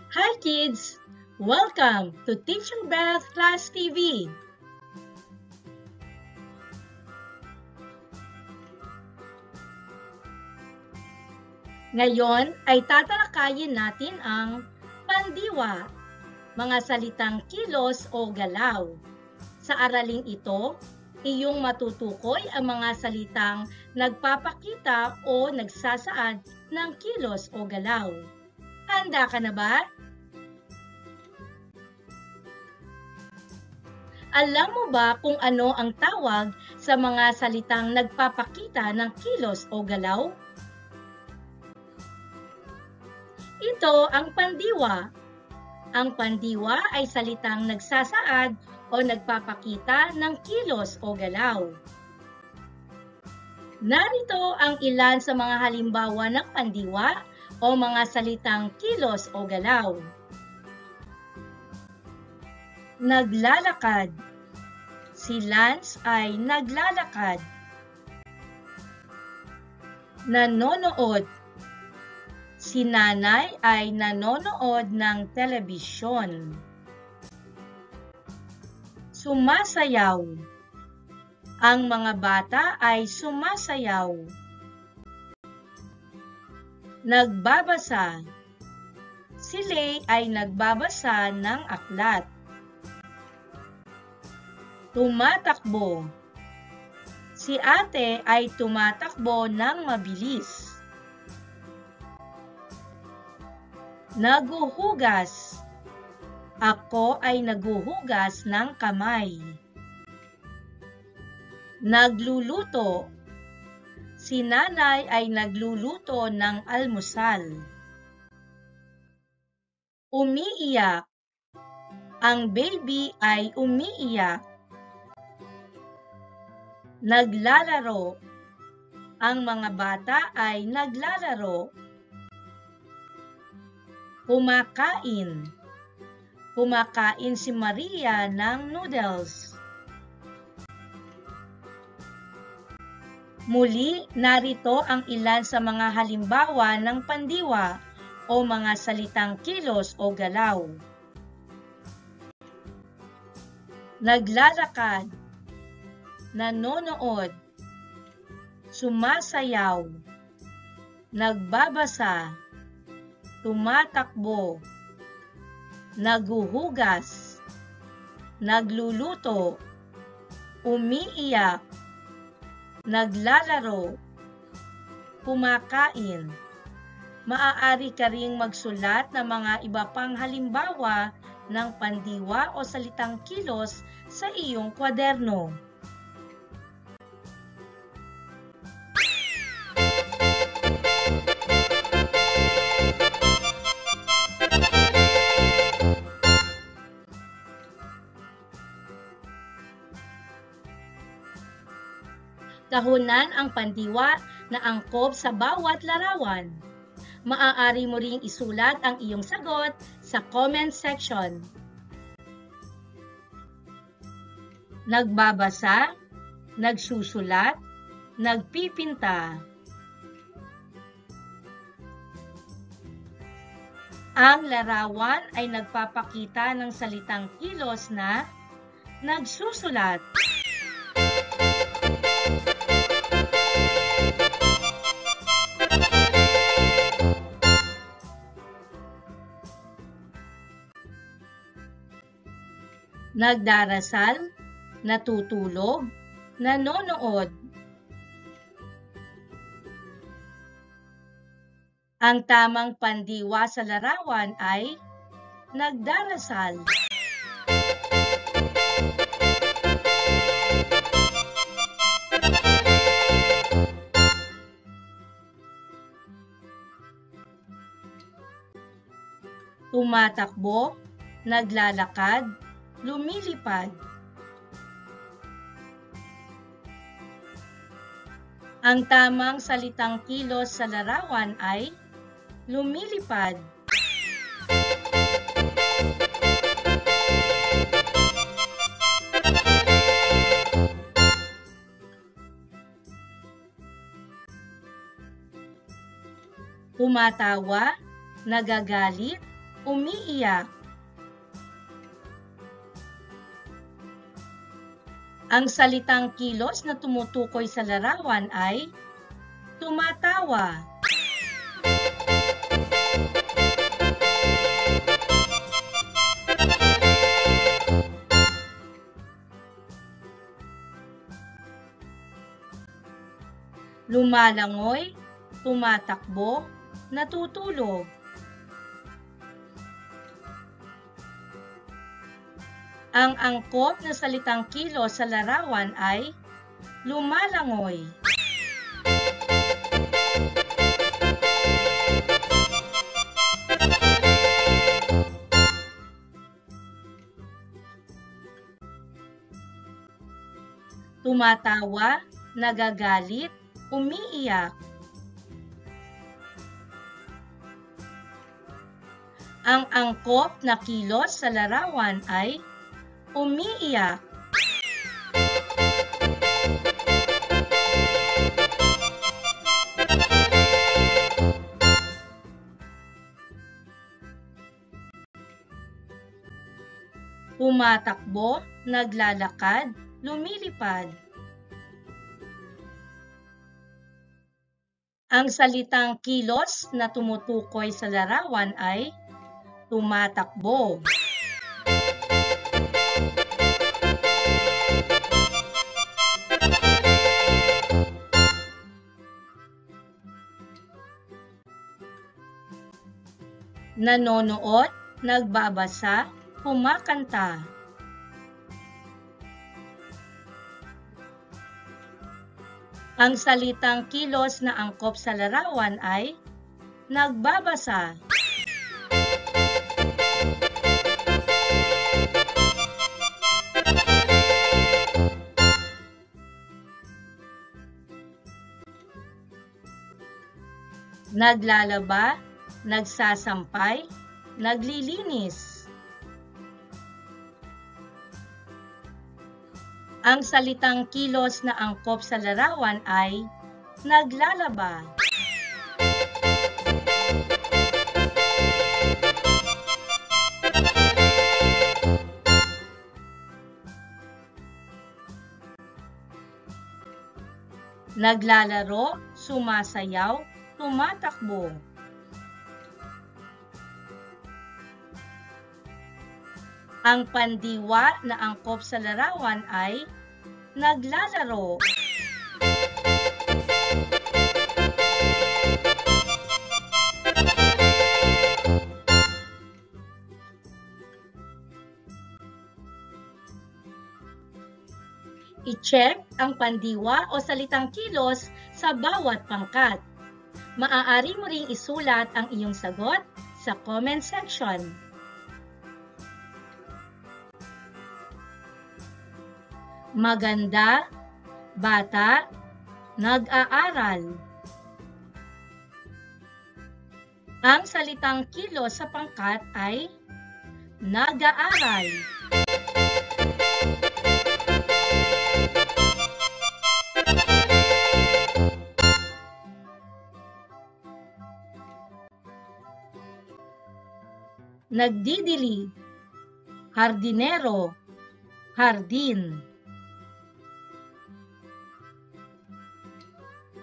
Hi kids! Welcome to Teacher Beth Class TV. Ngayon ay tatalakayin natin ang pandiwa, mga salitang kilos o galaw. Sa araling ito, iyong matutukoy ang mga salitang nagpapakita o nagsasaad ng kilos o galaw. Handa ka na ba? Alam mo ba kung ano ang tawag sa mga salitang nagpapakita ng kilos o galaw? Ito ang pandiwa. Ang pandiwa ay salitang nagsasaad o nagpapakita ng kilos o galaw. Narito ang ilan sa mga halimbawa ng pandiwa o mga salitang kilos o galaw. Naglalakad. Si Lance ay naglalakad. Nanonood. Si nanay ay nanonood ng telebisyon. Sumasayaw. Ang mga bata ay sumasayaw. Nagbabasa. Si Lay ay nagbabasa ng aklat. Tumatakbo. Si ate ay tumatakbo ng mabilis. Naguhugas. Ako ay naguhugas ng kamay. Nagluluto. Si nanay ay nagluluto ng almusal. Umiiyak. Ang baby ay umiiyak. Naglalaro. Ang mga bata ay naglalaro. Kumakain. Kumakain si Maria ng noodles. Muli, narito ang ilan sa mga halimbawa ng pandiwa o mga salitang kilos o galaw. Naglalakad. Nanonood. Sumasayaw. Nagbabasa. Tumatakbo. Naguhugas. Nagluluto. Umiiyak. Naglalaro. Kumakain. Maaari ka ring magsulat ng mga iba pang halimbawa ng pandiwa o salitang kilos sa iyong kwaderno. Tahunan ang pandiwa na angkop sa bawat larawan. Maaari mo ring isulat ang iyong sagot sa comment section. Nagbabasa, nagsusulat, nagpipinta. Ang larawan ay nagpapakita ng salitang kilos na nagsusulat. Nagdarasal, natutulog, nanonood. Ang tamang pandiwa sa larawan ay nagdarasal. Tumatakbo, naglalakad, lumilipad. Ang tamang salitang kilos sa larawan ay lumilipad. Tumatawa, nagagalit, umiiyak. Ang salitang kilos na tumutukoy sa larawan ay tumatawa. Lumalangoy, tumatakbo, natutulog. Ang angkop na salitang kilos sa larawan ay lumalangoy. Tumatawa, nagagalit, umiiyak. Ang angkop na kilos sa larawan ay umiiyak. Tumatakbo, naglalakad, lumilipad. Ang salitang kilos na tumutukoy sa larawan ay tumatakbo. Nanonood, nagbabasa, kumakanta. Ang salitang kilos na angkop sa larawan ay nagbabasa. Naglalaba, nagsasampay, naglilinis. Ang salitang kilos na angkop sa larawan ay naglalaba. Naglalaro, sumasayaw, tumatakbo. Ang pandiwa na angkop sa larawan ay naglalaro. I-check ang pandiwa o salitang kilos sa bawat pangkat. Maaari mo ring isulat ang iyong sagot sa comment section. Maganda, bata, nag-aaral. Ang salitang kilos sa pangkat ay nag-aaral. Nagdidilig, hardinero, hardin.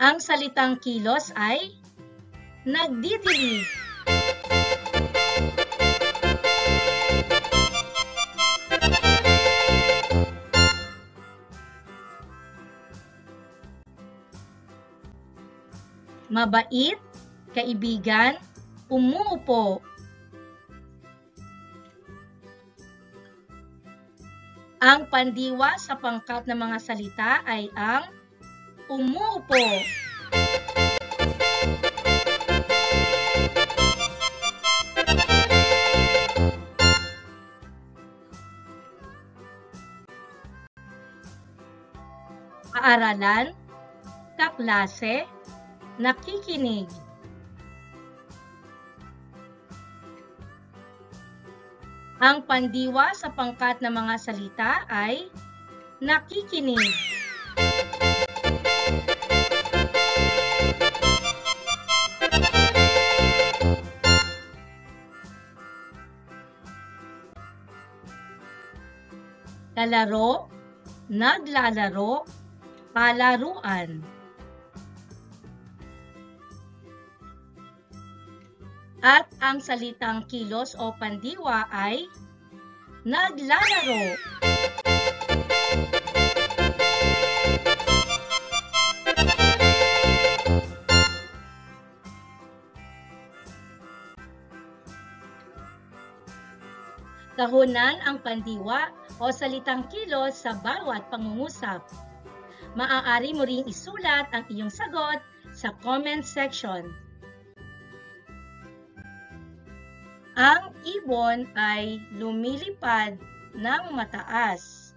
Ang salitang kilos ay nagdidilig. Mabait, kaibigan, umuupo. Ang pandiwa sa pangkat ng mga salita ay ang umuupo. Paaralan, kaklase, nakikinig. Ang pandiwa sa pangkat ng mga salita ay nakikinig. kalaro, naglalaro, palaruan. At ang salitang kilos o pandiwa ay naglalaro. Kahunan ang pandiwa o salitang kilos sa bawat pangungusap. Maaari mo ring isulat ang iyong sagot sa comment section. Ang ibon ay lumilipad ng mataas.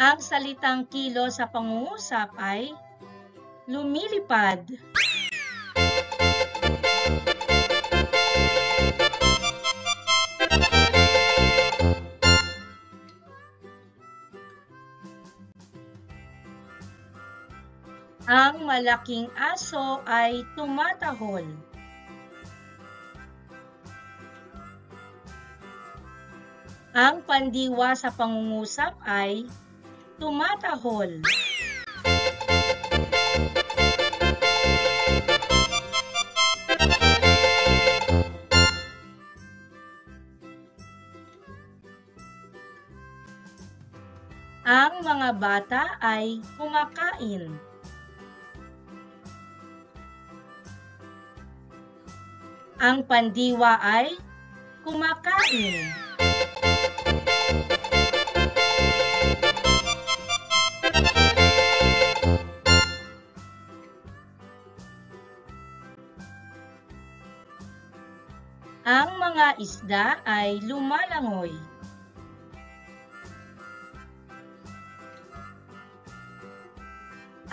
Ang salitang kilos sa pangungusap ay lumilipad. Ang malaking aso ay tumatahol. Ang pandiwa sa pangungusap ay tumatahol. Ang mga bata ay kumakain. Ang pandiwa ay kumakain. Ang mga isda ay lumalangoy.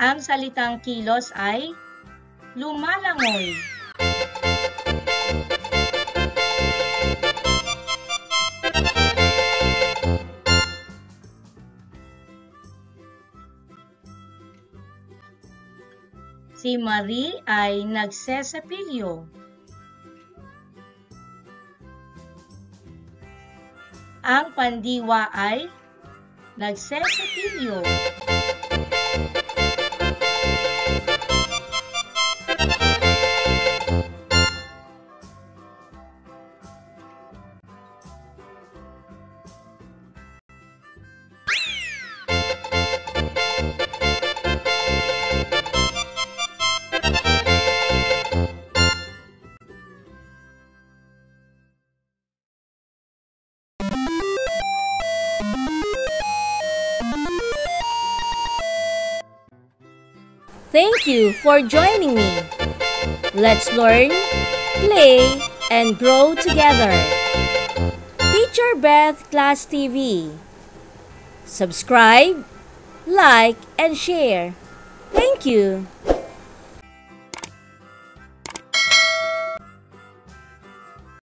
Ang salitang kilos ay lumalangoy. Si Marie ay nagsesepilyo. Ang pandiwa ay nagsesepilyo. Thank you for joining me. Let's learn, play, and grow together. Teacher Beth Class TV. Subscribe, like, and share. Thank you.